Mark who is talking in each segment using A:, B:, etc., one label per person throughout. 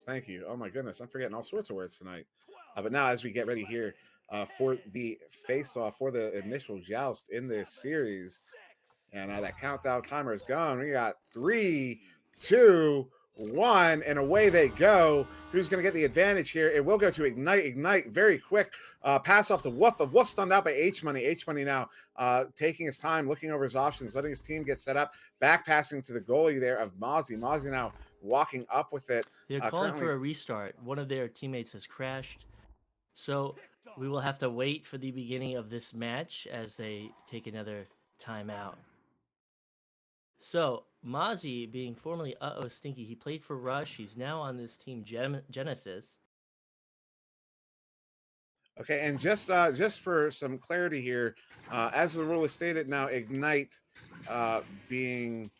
A: Thank you. Oh my goodness, I'm forgetting all sorts of words tonight. But now, as we get ready here for the face-off for the initial joust in this series, and that countdown timer is gone. We got three, two, one, and away they go. Who's going to get the advantage here? It will go to Ignite. Ignite very quick. Pass off to Wolf, but Wolf stunned out by H Money. H Money now taking his time, looking over his options, letting his team get set up, back passing to the goalie there of Mozzie. Mozzie now walking up with it.
B: They're calling
A: Currently,
B: for a restart. One of their teammates has crashed. So we will have to wait for the beginning of this match as they take another timeout. So Mozzie, being formerly Stinky, he played for Rush. He's now on this team Genesis.
A: okay, and just for some clarity here, as the rule is stated now, Ignite being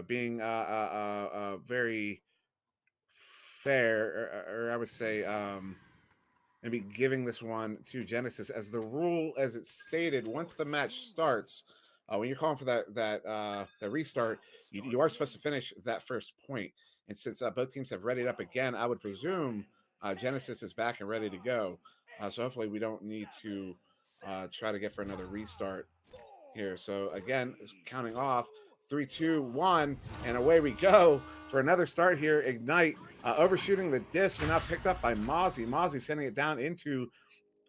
A: being very fair, or I would say maybe giving this one to Genesis as the rule as it's stated. Once the match starts, when you're calling for that restart, you are supposed to finish that first point. And since both teams have readied up again, I would presume Genesis is back and ready to go. So hopefully we don't need to try to get for another restart here. So again, counting off three, two, one, and away we go for another start here. Ignite overshooting the disc and now picked up by Mozzie. Mozzie sending it down into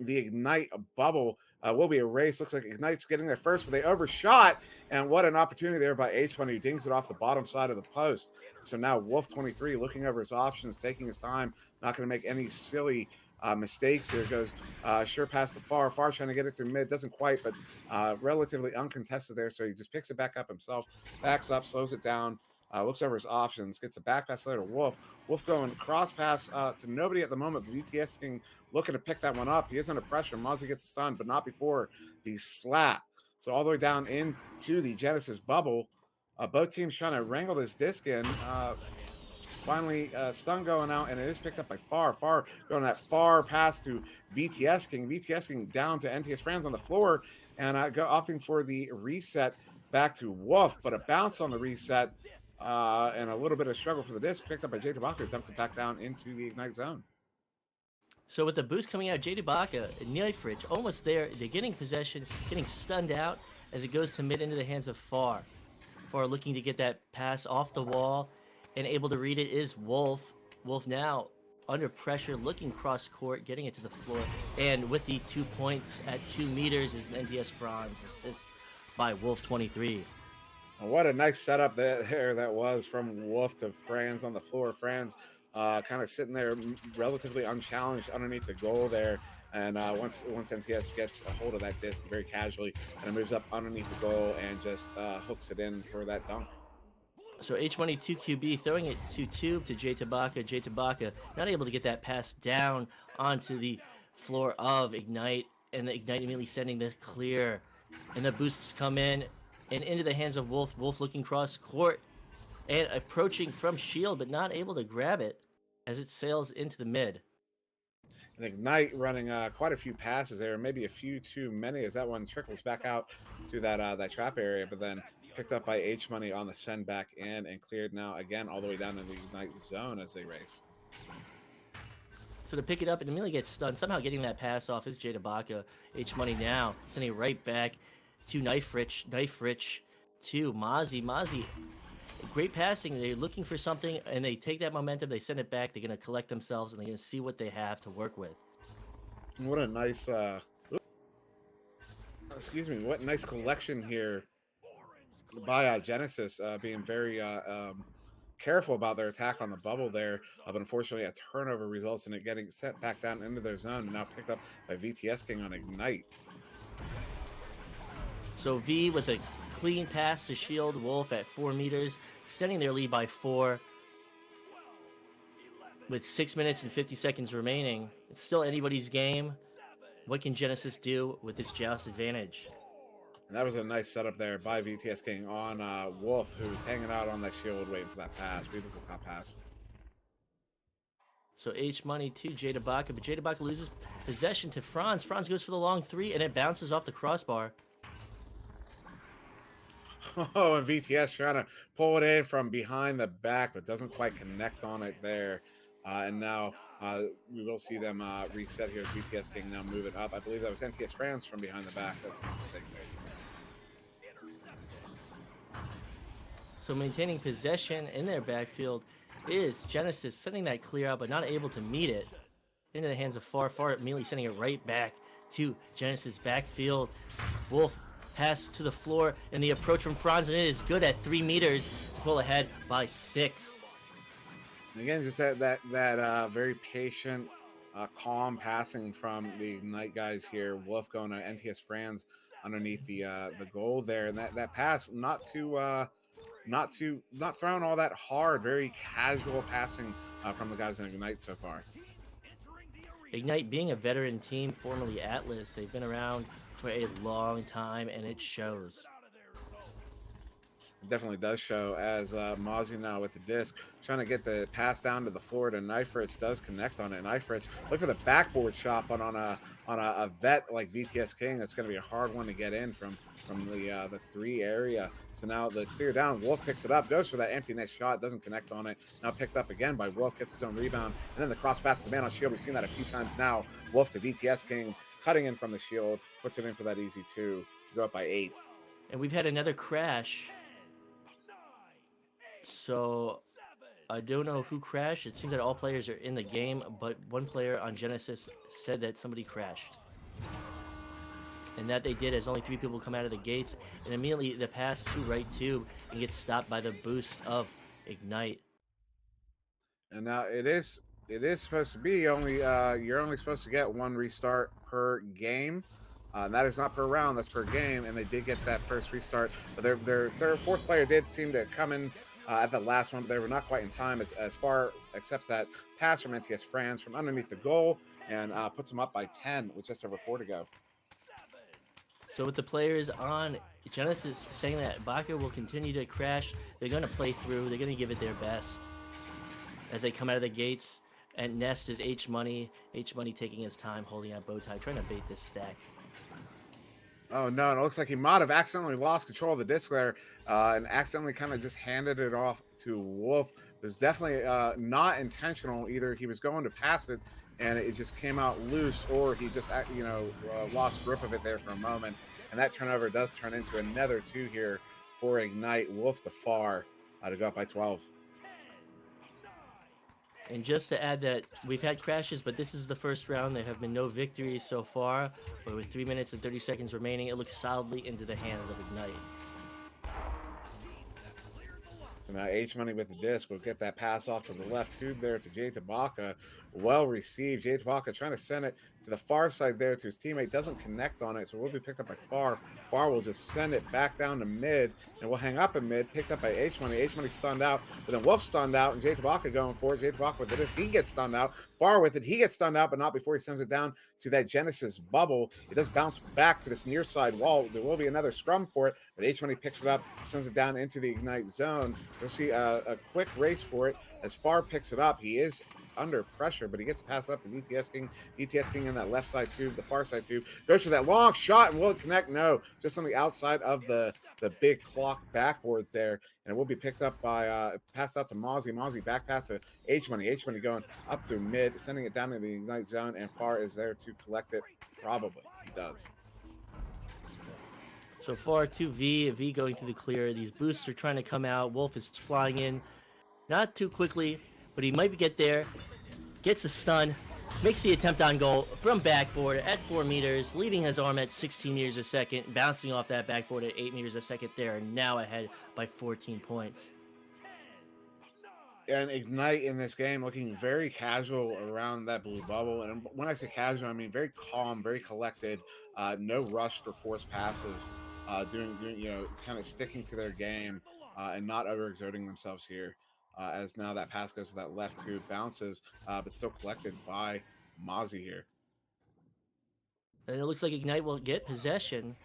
A: the Ignite bubble. Will be a race. Looks like Ignite's getting there first, but they overshot. And what an opportunity there by H1 who dings it off the bottom side of the post. So now Wolf 23 looking over his options, taking his time, not going to make any silly mistakes here. Goes sure past the far trying to get it through mid, doesn't quite, but relatively uncontested there. So he just picks it back up himself, backs up, slows it down, looks over his options, gets a back pass later to Wolf. Wolf going cross pass to nobody at the moment. VTS looking to pick that one up. He is under pressure. Mozzie gets stunned, but not before the slap. So all the way down into the Genesis bubble. Both teams trying to wrangle this disc in. Finally, stun going out, and it is picked up by Far going that far pass to VTS King. VTS King down to NTS Franz on the floor, and opting for the reset back to Wolf, but a bounce on the reset, and a little bit of struggle for the disc, picked up by Jay Tabaka, dumps it back down into the Ignite zone.
B: So with the boost coming out, Jade Ibaka and Knifridge almost there. They're getting possession, getting stunned out as it goes to mid into the hands of Far. Far looking to get that pass off the wall and able to read it is Wolf. Wolf now under pressure, looking cross court, getting it to the floor. And with the 2 points at 2 meters is an NTS Franz assist by Wolf 23.
A: What a nice setup there that was from Wolf to Franz on the floor. Franz kind of sitting there relatively unchallenged underneath the goal there. And once NTS gets a hold of that disc very casually, and it moves up underneath the goal and just hooks it in for that dunk.
B: So H-Money 2QB throwing it to Tube to Jay Tabaka. Jay Tabaka not able to get that pass down onto the floor of Ignite, and the Ignite immediately sending the clear. And the boosts come in and into the hands of Wolf. Wolf looking cross court and approaching from Shield, but not able to grab it as it sails into the mid.
A: And Ignite running quite a few passes there, maybe a few too many, as that one trickles back out to that trap area, but then picked up by H Money on the send back in and cleared now again all the way down in the Ignite zone as they race.
B: So to pick it up and immediately get stunned, somehow getting that pass off is Jay Tabaka. H Money now sending it right back to Knife Rich to Mozzie. Mozzie, great passing. They're looking for something and they take that momentum, they send it back, they're going to collect themselves and they're going to see what they have to work with.
A: What a nice, what nice collection here by Genesis, being very careful about their attack on the bubble there. But unfortunately, a turnover results in it getting set back down into their zone and now picked up by VTS King on Ignite.
B: So V with a clean pass to Shield Wolf at 4 meters, extending their lead by 4. With 6 minutes and 50 seconds remaining, it's still anybody's game. What can Genesis do with this joust advantage?
A: And that was a nice setup there by VTS King on Wolf, who's hanging out on that shield waiting for that pass. Beautiful cop pass.
B: So H Money to Jay Tabaka, but Jay Tabaka loses possession to Franz. Franz goes for the long 3, and it bounces off the crossbar.
A: Oh, and VTS trying to pull it in from behind the back, but doesn't quite connect on it there. And now we will see them reset here as VTS King now moving up. I believe that was NTS France from behind the back. That was my mistake there.
B: So maintaining possession in their backfield is Genesis sending that clear out, but not able to meet it into the hands of Far. Far immediately sending it right back to Genesis backfield. Wolf pass to the floor, and the approach from Franz, and it is good at 3 meters to pull ahead by 6.
A: And again, just that very patient, calm passing from the Ignite guys here. Wolf going to NTS Franz underneath the goal there, and that pass not thrown all that hard. Very casual passing from the guys in Ignite so far.
B: Ignite being a veteran team, formerly Atlas, they've been around for a long time, and it shows.
A: It definitely does show as Mozzie now with the disc trying to get the pass down to the forward, and Knife Rich does connect on it. Knife Rich look for the backboard shot, but on a vet like VTS King, that's going to be a hard one to get in from the 3 area. So now the clear down, Wolf picks it up, goes for that empty net shot, doesn't connect on it. Now picked up again by Wolf, gets his own rebound, and then the cross pass to the man on shield. We've seen that a few times now. Wolf to VTS King, cutting in from the shield, puts it in for that easy 2 to go up by 8.
B: And we've had another crash. So I don't know who crashed. It seems that all players are in the game, but one player on Genesis said that somebody crashed. And that they did as only 3 people come out of the gates, and immediately the pass to right tube and gets stopped by the boost of Ignite.
A: And now it is supposed to be only you're only supposed to get 1 restart per game. That is not per round, that's per game, and they did get that first restart. But their fourth player did seem to come in at the last one, but they were not quite in time as Far accepts that pass from NTS France from underneath the goal and puts them up by 10 with just over 4 to go.
B: So with the players on Genesis saying that Baka will continue to crash, they're going to play through, they're going to give it their best as they come out of the gates. And Nest is H Money taking his time, holding out Bowtie, trying to bait this stack.
A: Oh no, and it looks like he might have accidentally lost control of the disc there and accidentally kind of just handed it off to Wolf. It was definitely not intentional. Either he was going to pass it and it just came out loose, or he just lost grip of it there for a moment. And that turnover does turn into another 2 here for Ignite. Wolf to Far to go up by 12.
B: And just to add that we've had crashes, but this is the first round. There have been no victories so far. But with 3 minutes and 30 seconds remaining, it looks solidly into the hands of Ignite.
A: So now H Money with the disc will get that pass off to the left tube there to Jay Tabaka. Well received. Jay Tabaka trying to send it to the far side there to his teammate. Doesn't connect on it, so it will be picked up by Far. Far will just send it back down to mid, and will hang up in mid. Picked up by H Money. H Money stunned out, but then Wolf stunned out, and Jay Tabaka going for it. Jay Tabaka with the disc. He gets stunned out. Far with it. He gets stunned out, but not before he sends it down to that Genesis bubble. It does bounce back to this near side wall. There will be another scrum for it, but H Money picks it up, sends it down into the Ignite zone. You'll see a quick race for it as Far picks it up. He is under pressure, but he gets a pass up to VTS King. VTS King in that left side tube, the far side tube, goes for that long shot, and will it connect? No, just on the outside of the big clock backboard there, and it will be picked up by passed out to Mozzie. Mozzie back pass to H Money. H Money going up through mid, sending it down to the Ignite zone, and Far is there to collect it. Probably he does.
B: So Far to V going through the clear. These boosts are trying to come out. Wolf is flying in, not too quickly, but he might get there. Gets the stun, makes the attempt on goal from backboard at 4 meters, leaving his arm at 16 meters a second, bouncing off that backboard at 8 meters a second. They are now ahead by 14 points.
A: And Ignite in this game looking very casual around that blue bubble. And when I say casual, I mean very calm, very collected, no rushed or forced passes, doing kind of sticking to their game and not overexerting themselves here. As now that pass goes to that left tube, bounces, but still collected by Mozzie here.
B: And it looks like Ignite will get possession,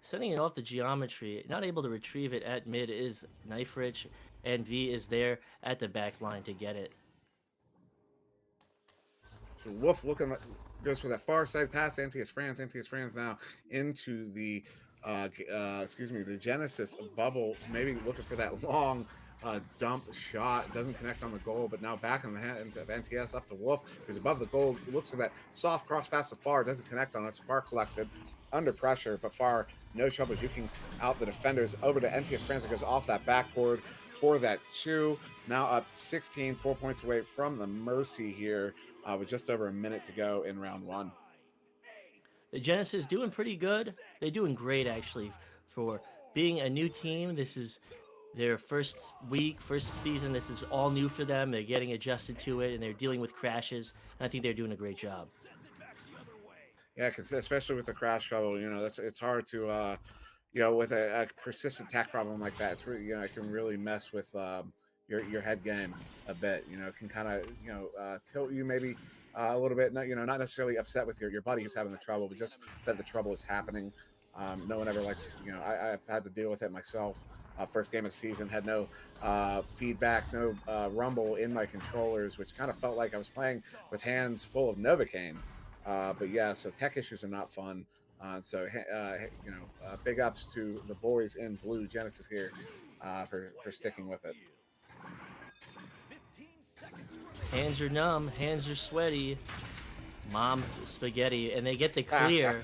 B: sending it off the geometry. Not able to retrieve it at mid is Knife Rich, and V is there at the back line to get it.
A: So Wolf goes for that far side pass to NTS France. NTS France now into the excuse me, the Genesis bubble, maybe looking for that long dump shot. Doesn't connect on the goal, but now back in the hands of NTS up to Wolf, who's above the goal. Looks for that soft cross pass to Far. Doesn't connect on it. So Far collects it under pressure, but Far, no trouble juking out the defenders over to NTS France. It goes off that backboard for that 2. Now up 16, 4 points away from the Mercy here with just over a minute to go in round 1.
B: The Genesis doing pretty good. They're doing great actually for being a new team. This is their first week, first season. This is all new for them. They're getting adjusted to it, and they're dealing with crashes. And I think they're doing a great job.
A: Yeah, because especially with the crash trouble, it's hard to, with a persistent tack problem like that. It's really, it can really mess with your head game a bit. It can kind of, tilt you maybe a little bit. Not necessarily upset with your buddy who's having the trouble, but just that the trouble is happening. No one ever likes, I've had to deal with it myself. First game of the season, had no feedback, no rumble in my controllers, which kind of felt like I was playing with hands full of Novocaine. But yeah, so tech issues are not fun. So big ups to the boys in blue Genesis here for sticking with it.
B: Hands are numb, hands are sweaty. Mom's spaghetti, and they get the clear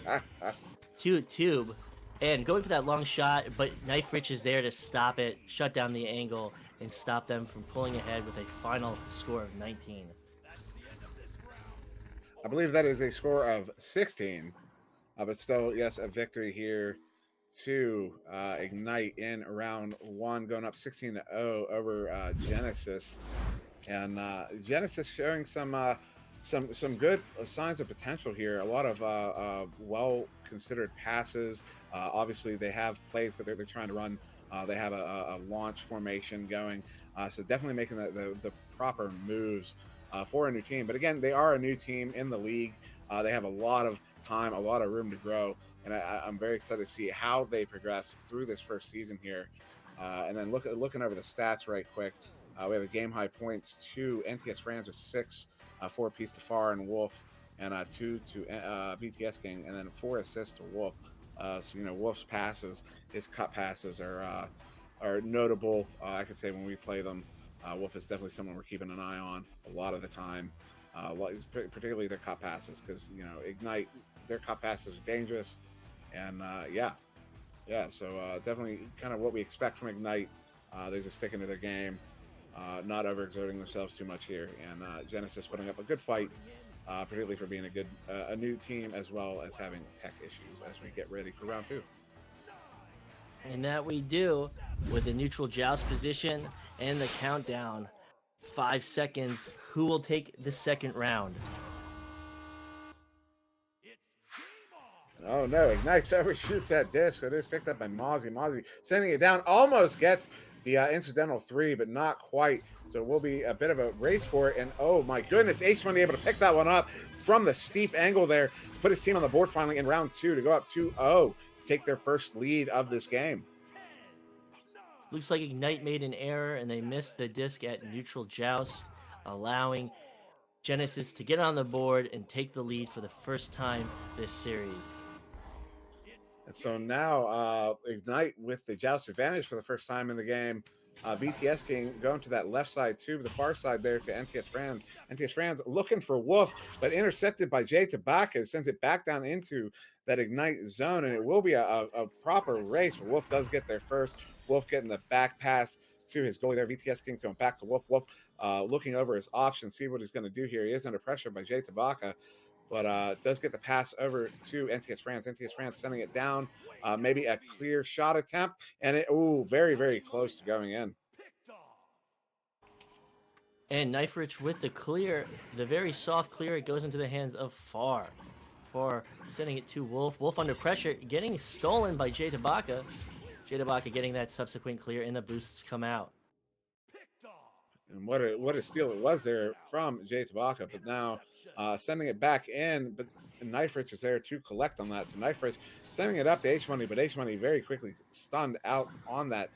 B: to tube, and going for that long shot. But Knife Rich is there to stop it, shut down the angle, and stop them from pulling ahead with a final score of 19.
A: I believe that is a score of 16, but still, yes, a victory here to Ignite in round 1, going up 16-0 over Genesis, and Genesis showing some good signs of potential here. A lot of well considered passes. Obviously, they have plays that they're trying to run. They have a launch formation going, so definitely making the proper moves for a new team. But again, they are a new team in the league. They have a lot of time, a lot of room to grow, and I'm very excited to see how they progress through this first season here. And then looking over the stats right quick, we have a game high points to NTS France with 6, 4 apiece to Far and Wolf, and 2 to BTS King, and then 4 assists to Wolf. So Wolf's passes, his cut passes are notable. I could say when we play them. Wolf is definitely someone we're keeping an eye on a lot of the time, particularly their cut passes, because Ignite, their cut passes are dangerous, and so definitely kind of what we expect from Ignite. They're just sticking to their game, not overexerting themselves too much here, and Genesis putting up a good fight, particularly for being a new team as well as having tech issues as we get ready for round 2.
B: And that we do with the neutral joust position and the countdown. 5 seconds. Who will take the second round?
A: Oh no, Ignites overshoots that disc. It is picked up by Mozzie. Mozzie sending it down, almost gets the incidental 3, but not quite. So it will be a bit of a race for it. And oh my goodness, H-Money able to pick that one up from the steep angle there to put his team on the board finally in round 2 to go up 2-0, take their first lead of this game.
B: Looks like Ignite made an error and they missed the disc at neutral joust, allowing Genesis to get on the board and take the lead for the first time this series.
A: And so now Ignite with the joust advantage for the first time in the game. BTS King going to that left side tube, the far side there to NTS France. NTS France looking for Wolf, but intercepted by Jay Tabaka, sends it back down into that Ignite zone, and it will be a proper race, but Wolf does get there first. Wolf getting the back pass to his goalie there. BTS King going back to Wolf. Wolf looking over his options, see what he's going to do here. He is under pressure by Jay Tabaka, but does get the pass over to NTS France. NTS France sending it down, maybe a clear shot attempt, and very, very close to going in.
B: And Knife Rich with the clear, the very soft clear, it goes into the hands of Far. Far sending it to Wolf. Wolf under pressure, getting stolen by Jay Tabaka. Jay Tabaka getting that subsequent clear, and the boosts come out.
A: And what a steal it was there from Jay Tabaka, but now sending it back in, but Knife Rich is there to collect on that. So Knife Rich sending it up to H-Money, but H-Money very quickly stunned out on that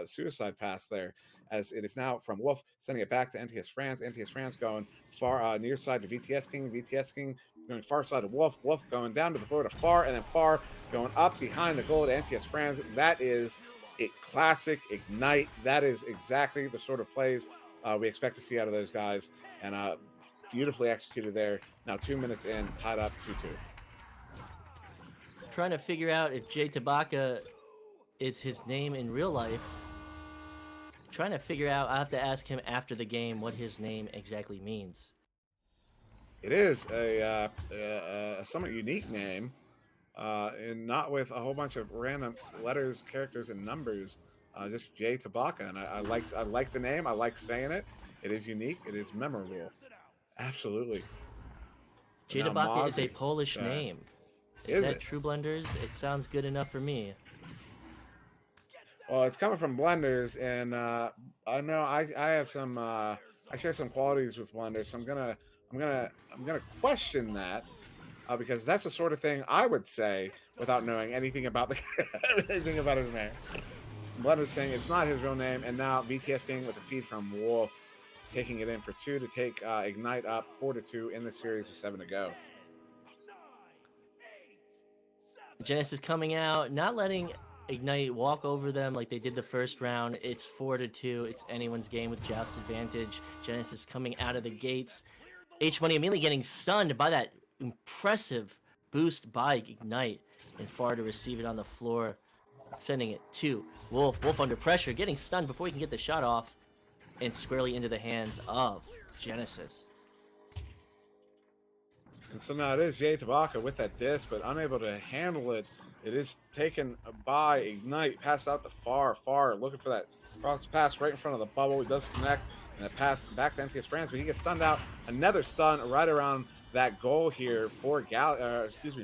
A: suicide pass there, as it is now from Wolf sending it back to NTS France. NTS France going far near side to VTS King. VTS King going far side of Wolf. Wolf going down to the floor to Far, and then Far going up behind the goal to NTS Franz. That is a classic Ignite. That is exactly the sort of plays we expect to see out of those guys. And beautifully executed there. Now 2 minutes in, tied up 2-2.
B: Trying to figure out if Jay Tabaka is his name in real life. Trying to figure out, I have to ask him after the game what his name exactly means.
A: It is a somewhat unique name, and not with a whole bunch of random letters, characters, and numbers. Just Jay Tabaka, and I like the name. I like saying it. It is unique. It is memorable. Absolutely.
B: Jay
A: Now
B: Tabaka is a
A: Mozzie.
B: Polish
A: Go ahead.
B: name.
A: Is
B: that
A: it?
B: True Blenders? It sounds good enough for me.
A: Well, it's coming from blenders, and I know I have some I share some qualities with blenders, so I'm gonna question that because that's the sort of thing I would say without knowing anything about the anything about his name. Blender's saying it's not his real name, and now VTSing with a feed from Wolf, taking it in for 2 to take Ignite up 4-2 in the series with 7 to go.
B: Genesis coming out, not letting Ignite walk over them like they did the first round. It's 4-2. It's anyone's game with Joust advantage. Genesis coming out of the gates. H Money immediately getting stunned by that impressive boost by Ignite, and Far to receive it on the floor, sending it to Wolf. Wolf under pressure, getting stunned before he can get the shot off, and squarely into the hands of Genesis.
A: And so now it is Jay Tabaka with that disc, but unable to handle it. It is taken by Ignite, passed out to Far. Far looking for that cross pass right in front of the bubble. He does connect, and the pass back to NTS France, but he gets stunned out. Another stun right around that goal here for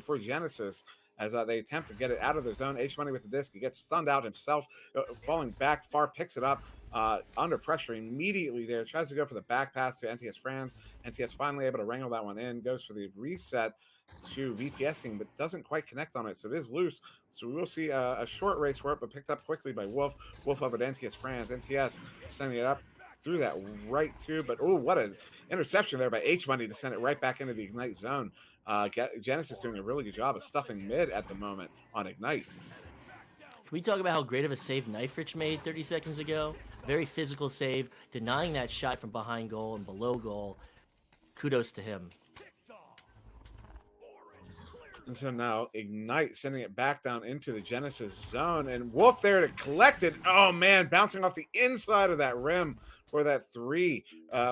A: for Genesis, as they attempt to get it out of their zone. H Money with the disc. He gets stunned out himself, falling back. Far picks it up. Under pressure immediately there, tries to go for the back pass to NTS Franz. NTS finally able to wrangle that one in, goes for the reset to VTSing, but doesn't quite connect on it, so it is loose. So we will see a short race for it, but picked up quickly by Wolf. Wolf over to NTS Franz. NTS sending it up through that right tube, but oh, what an interception there by H Money to send it right back into the Ignite zone. Genesis doing a really good job of stuffing mid at the moment on Ignite.
B: Can we talk about how great of a save Knife Rich made 30 seconds ago? Very physical save, denying that shot from behind goal and below goal. Kudos to him.
A: And so now Ignite sending it back down into the Genesis zone, and Wolf there to collect it. Oh man, bouncing off the inside of that rim for that 3.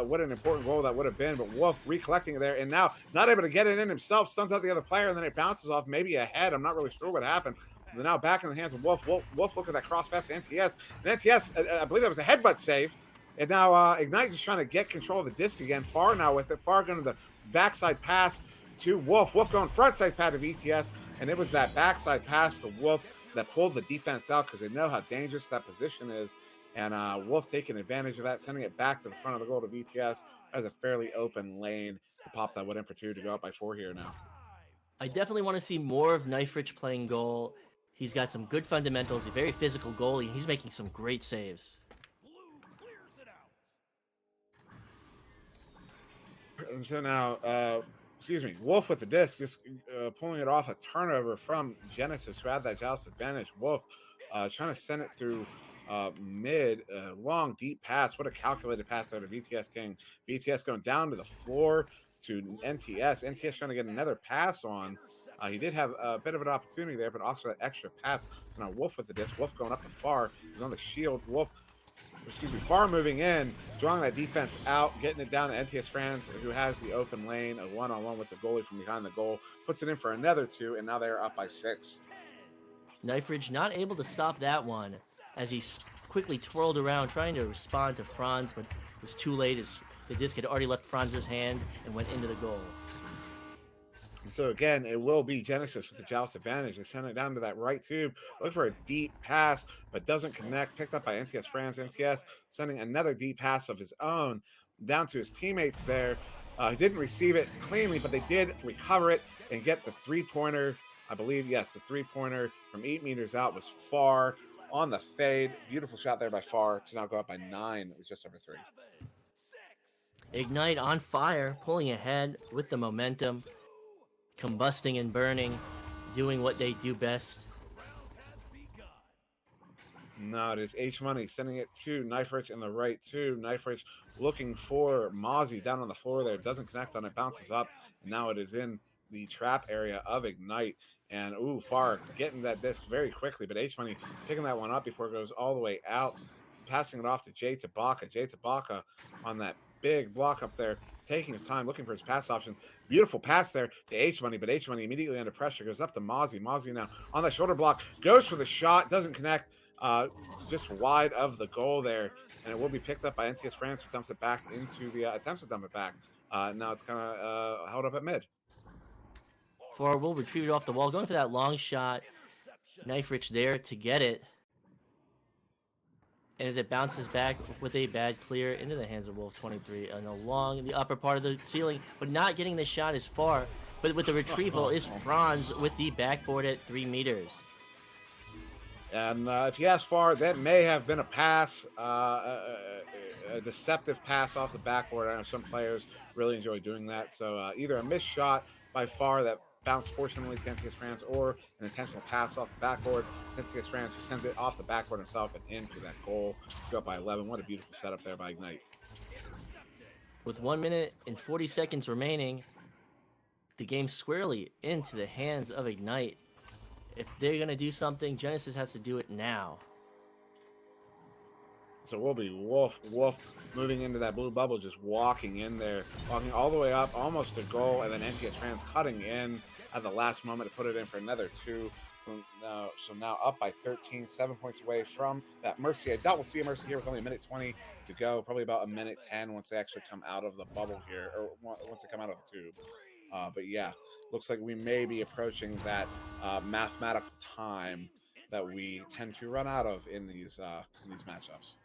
A: What an important goal that would have been, but Wolf recollecting it there, and now not able to get it in himself, stuns out the other player, and then it bounces off maybe ahead. I'm not really sure what happened. They're now back in the hands of Wolf. Wolf look at that cross pass to NTS. And NTS, I believe that was a headbutt save. And now Ignite just trying to get control of the disc again. Far now with it. Far going to the backside pass to Wolf. Wolf going frontside pad to VTS. And it was that backside pass to Wolf that pulled the defense out because they know how dangerous that position is. And Wolf taking advantage of that, sending it back to the front of the goal to VTS. Has a fairly open lane to pop that one in for 2 to go up by 4 here now.
B: I definitely want to see more of Knife Rich playing goal. He's got some good fundamentals, a very physical goalie, and he's making some great saves.
A: And so now, Wolf with the disc, just pulling it off a turnover from Genesis, who had that Joust advantage. Wolf trying to send it through mid, long, deep pass. What a calculated pass there to VTS King. VTS going down to the floor to NTS. NTS trying to get another pass on. He did have a bit of an opportunity there, but also that extra pass. So now Wolf with the disc. Wolf going up to Far. He's on the shield. Far moving in, drawing that defense out, getting it down to NTS Franz, who has the open lane, a one-on-one with the goalie from behind the goal. Puts it in for another 2, and now they're up by 6.
B: Knife Ridge not able to stop that one as he quickly twirled around trying to respond to Franz, but it was too late as the disc had already left Franz's hand and went into the goal.
A: So again, it will be Genesis with the Joust advantage. They send it down to that right tube, look for a deep pass, but doesn't connect. Picked up by NTS Franz. NTS sending another deep pass of his own down to his teammates there. He didn't receive it cleanly, but they did recover it and get the 3-pointer. I believe, yes, the 3-pointer from 8 meters out was Far on the fade. Beautiful shot there by Far to now go up by 9. It was just over 3.
B: Ignite on fire, pulling ahead with the momentum. combusting and burning, doing what they do best.
A: No, it is H Money sending it to Knife Rich in the right too. Knife Rich looking for Mozzie down on the floor there. Doesn't connect on it, bounces up, and now it is in the trap area of Ignite. And ooh, Far getting that disc very quickly, but H Money picking that one up before it goes all the way out, passing it off to Jay Tabaka. Jay Tabaka on that big block up there, taking his time, looking for his pass options. Beautiful pass there to H Money, but H Money immediately under pressure goes up to Mozzie. Mozzie now on that shoulder block, goes for the shot, doesn't connect. Just wide of the goal there, and it will be picked up by NTS France, who dumps it back into the attempts to dump it back. Now it's kind of held up at mid.
B: Far will retrieve it off the wall, going for that long shot. Knife Rich there to get it. And as it bounces back with a bad clear into the hands of Wolf 23 and along the upper part of the ceiling, but not getting the shot as far. But with the retrieval is Franz with the backboard at 3 meters.
A: And if you ask Far, that may have been a pass, a deceptive pass off the backboard. I know some players really enjoy doing that. So either a missed shot by Far that bounced fortunately to NTS France, or an intentional pass off the backboard to NTS France, who sends it off the backboard himself and into that goal to go up by 11. What a beautiful setup there by Ignite.
B: With 1 minute and 40 seconds remaining, the game squarely into the hands of Ignite. If they're going to do something, Genesis has to do it now.
A: So we'll be Wolf moving into that blue bubble, just walking in there, walking all the way up, almost to goal, and then NTS France cutting in at the last moment to put it in for another 2. So now up by 13, 7 points away from that Mercy. I doubt we'll see a Mercy here with only a minute 20 to go, probably about a minute 10 once they actually come out of the bubble here, or once they come out of the tube. But yeah, looks like we may be approaching that mathematical time that we tend to run out of in these matchups.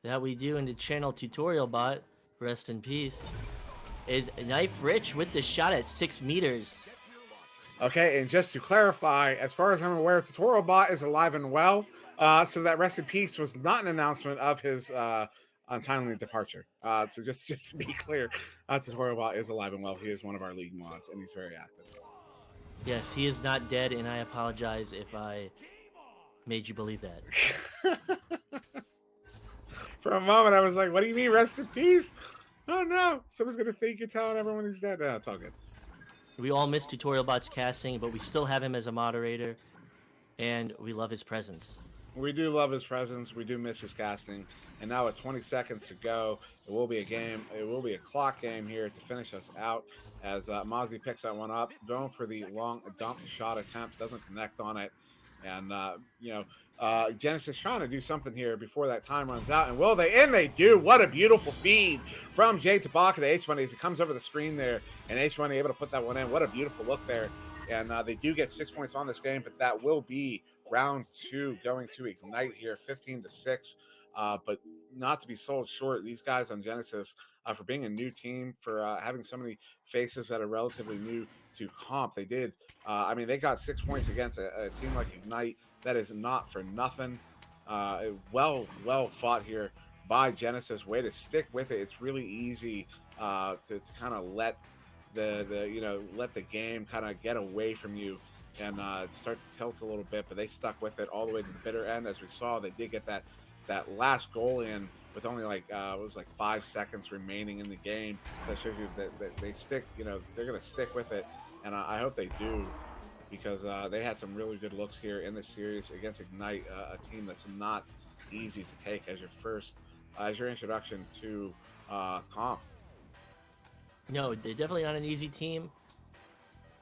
B: That we do in the channel tutorial bot, rest in peace, is Knife Rich with the shot at 6 meters.
A: Okay, and just to clarify, as far as I'm aware, Tutorial Bot is alive and well. So that rest in peace was not an announcement of his untimely departure. So just to be clear, Tutorial Bot is alive and well. He is one of our league mods, and he's very active.
B: Yes, he is not dead, and I apologize if I made you believe that.
A: For a moment, I was like, what do you mean, rest in peace? Oh, no. Someone's going to think you're telling everyone he's dead. No, it's all good.
B: We all miss Tutorial Bot's casting, but we still have him as a moderator, and we love his presence.
A: We do love his presence. We do miss his casting. And now with 20 seconds to go, it will be a game. It will be a clock game here to finish us out as Mozzie picks that one up, going for the long dump shot attempt, doesn't connect on it. And, Genesis trying to do something here before that time runs out. And will they? And they do. What a beautiful feed from Jay Tabaka to H Money as he comes over the screen there. And H Money able to put that one in. What a beautiful look there. And they do get 6 points on this game, but that will be round 2 going to Ignite here, 15-6. But not to be sold short, these guys on Genesis, for being a new team, for having so many faces that are relatively new to comp, they did. They got 6 points against a team like Ignite. That is not for nothing. Well fought here by Genesis. Way to stick with it. It's really easy to kind of let let the game kind of get away from you and start to tilt a little bit. But they stuck with it all the way to the bitter end. As we saw, they did get that last goal in with only it was 5 seconds remaining in the game. So that shows you that they stick. They're going to stick with it, and I hope they do, because they had some really good looks here in this series against Ignite, a team that's not easy to take as your introduction to comp.
B: No, they're definitely not an easy team,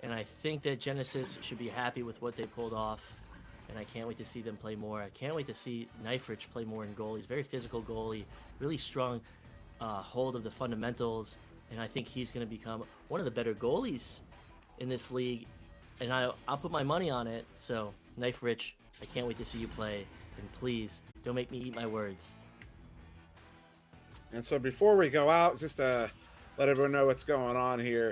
B: and I think that Genesis should be happy with what they pulled off, and I can't wait to see them play more. I can't wait to see Knife Rich play more in goal. He's a very physical goalie, really strong hold of the fundamentals, and I think he's going to become one of the better goalies in this league, and I'll put my money on it. So, Knife Rich, I can't wait to see you play, and please, don't make me eat my words.
A: And so before we go out, just let everyone know what's going on here.